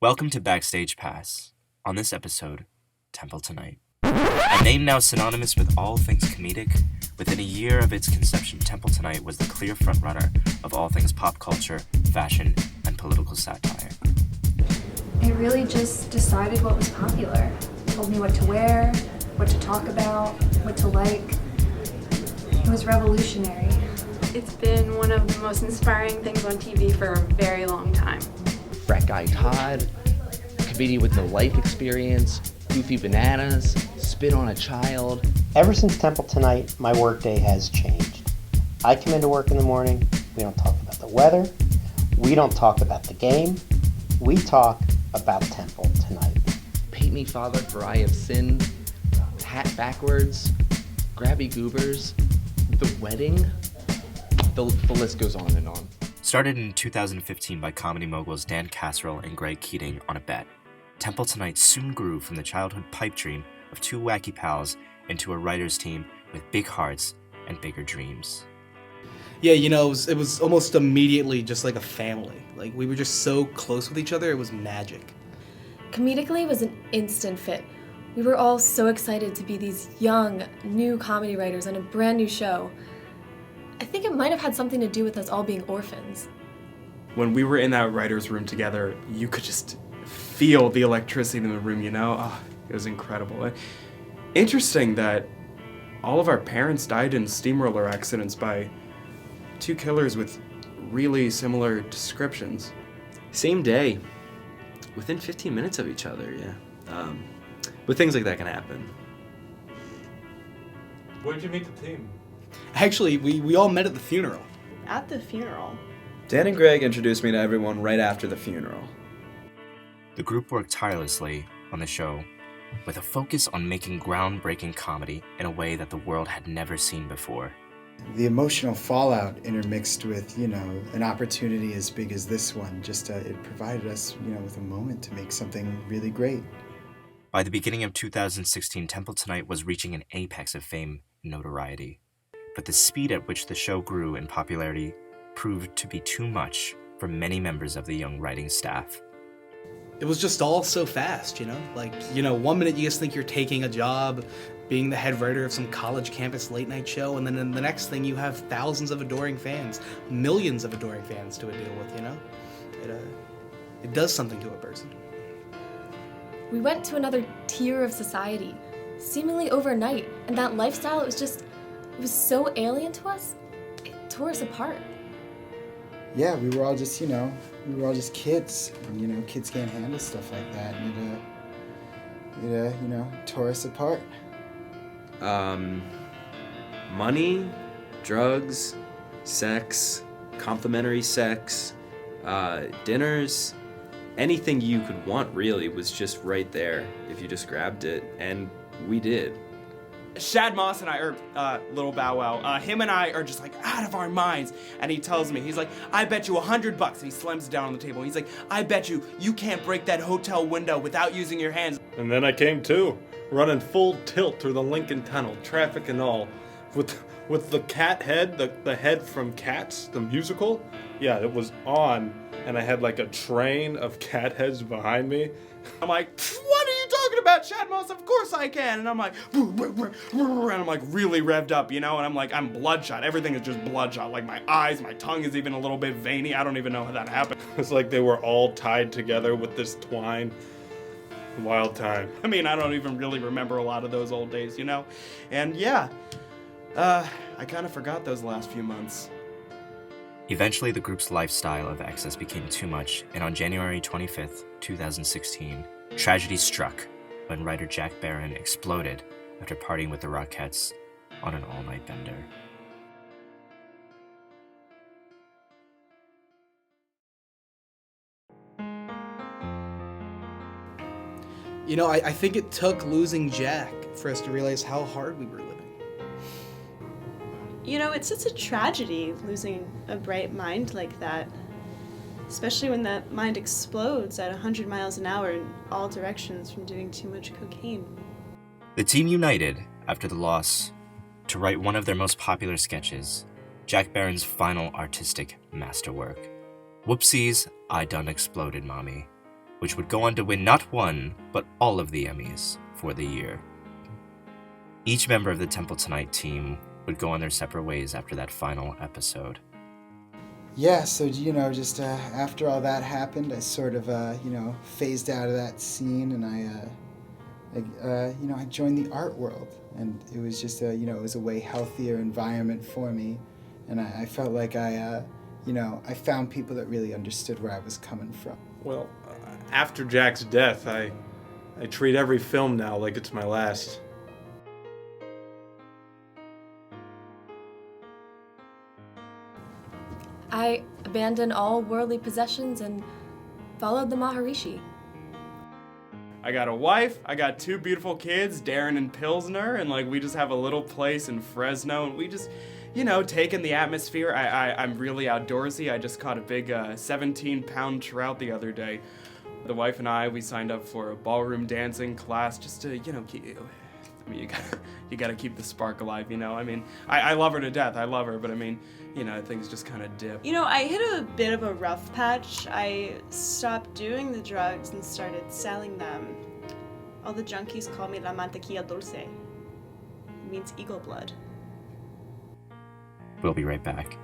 Welcome to Backstage Pass. On this episode, Temple Tonight. A name now synonymous with all things comedic, within a year of its conception, Temple Tonight was the clear frontrunner of all things pop culture, fashion, and political satire. It really just decided what was popular. Told me what to wear, what to talk about, what to like. It was revolutionary. It's been one of the most inspiring things on TV for a very long time. Frat guy Todd, comedian with no life experience, goofy bananas, spit on a child. Ever since Temple Tonight, my workday has changed. I come into work in the morning, we don't talk about the weather, we don't talk about the game, we talk about Temple Tonight. Paint me father for I have sinned, hat backwards, grabby goobers, the wedding. The list goes on and on. Started in 2015 by comedy moguls Dan Casserole and Greg Keating on a bet, Temple Tonight soon grew from the childhood pipe dream of two wacky pals into a writer's team with big hearts and bigger dreams. Yeah, it was almost immediately just like a family. Like, we were just so close with each other, it was magic. Comedically, it was an instant fit. We were all so excited to be these young, new comedy writers on a brand new show. I think it might have had something to do with us all being orphans. When we were in that writer's room together, you could just feel the electricity in the room, it was incredible. Interesting that all of our parents died in steamroller accidents by two killers with really similar descriptions. Same day, within 15 minutes of each other, yeah. But things like that can happen. Where did you meet the team? Actually, we all met at the funeral. At the funeral? Dan and Greg introduced me to everyone right after the funeral. The group worked tirelessly on the show with a focus on making groundbreaking comedy in a way that the world had never seen before. The emotional fallout intermixed with, an opportunity as big as this one, it provided us, with a moment to make something really great. By the beginning of 2016, Temple Tonight was reaching an apex of fame and notoriety. But the speed at which the show grew in popularity proved to be too much for many members of the young writing staff. It was just all so fast, 1 minute you just think you're taking a job, being the head writer of some college campus late night show, and then in the next thing you have thousands of adoring fans, millions of adoring fans to deal with, It does something to a person. We went to another tier of society, seemingly overnight, and that lifestyle, it was so alien to us, it tore us apart. Yeah, we were all just, kids. And, kids can't handle stuff like that. And it tore us apart. Money, drugs, sex, complimentary sex, dinners, anything you could want really was just right there if you just grabbed it, and we did. Shad Moss and I, Little Bow Wow, him and I are just like out of our minds. And he tells me, he's like, I bet you $100. And he slams it down on the table. He's like, I bet you can't break that hotel window without using your hands. And then I came to, running full tilt through the Lincoln Tunnel, traffic and all, with the cat head, the head from Cats, the musical. Yeah, it was on, and I had like a train of cat heads behind me. I'm like, what are you talking about, Shad Moss? Of course I can. And I'm like, and I'm like really revved up, and I'm bloodshot. Everything is just bloodshot. Like my eyes, my tongue is even a little bit veiny. I don't even know how that happened. It's like they were all tied together with this twine. Wild time. I mean, I don't even really remember a lot of those old days, And yeah, I kind of forgot those last few months. Eventually, the group's lifestyle of excess became too much, and on January 25th, 2016, tragedy struck when writer Jack Barron exploded after partying with the Rockettes on an all-night bender. I think it took losing Jack for us to realize how hard we were living. It's such a tragedy losing a bright mind like that. Especially when that mind explodes at 100 miles an hour in all directions from doing too much cocaine. The team united after the loss to write one of their most popular sketches, Jack Barron's final artistic masterwork, Whoopsies, I Done Exploded, Mommy. which would go on to win not one, but all of the Emmys for the year. Each member of the Temple Tonight team would go on their separate ways after that final episode. Yeah, so, just after all that happened, I sort of, phased out of that scene, and I joined the art world. And it was just, it was a way healthier environment for me. And I felt like I found people that really understood where I was coming from. Well, after Jack's death, I treat every film now like it's my last. I abandoned all worldly possessions and followed the Maharishi. I got a wife, I got 2 beautiful kids, Darren and Pilsner, and we just have a little place in Fresno, and we just, take in the atmosphere. I'm really outdoorsy. I just caught a big 17-pound trout the other day. The wife and I, we signed up for a ballroom dancing class just to, you gotta keep the spark alive, I love her to death, I love her, but things just kind of dip. I hit a bit of a rough patch. I stopped doing the drugs and started selling them. All the junkies call me la mantequilla dulce. It means eagle blood. We'll be right back.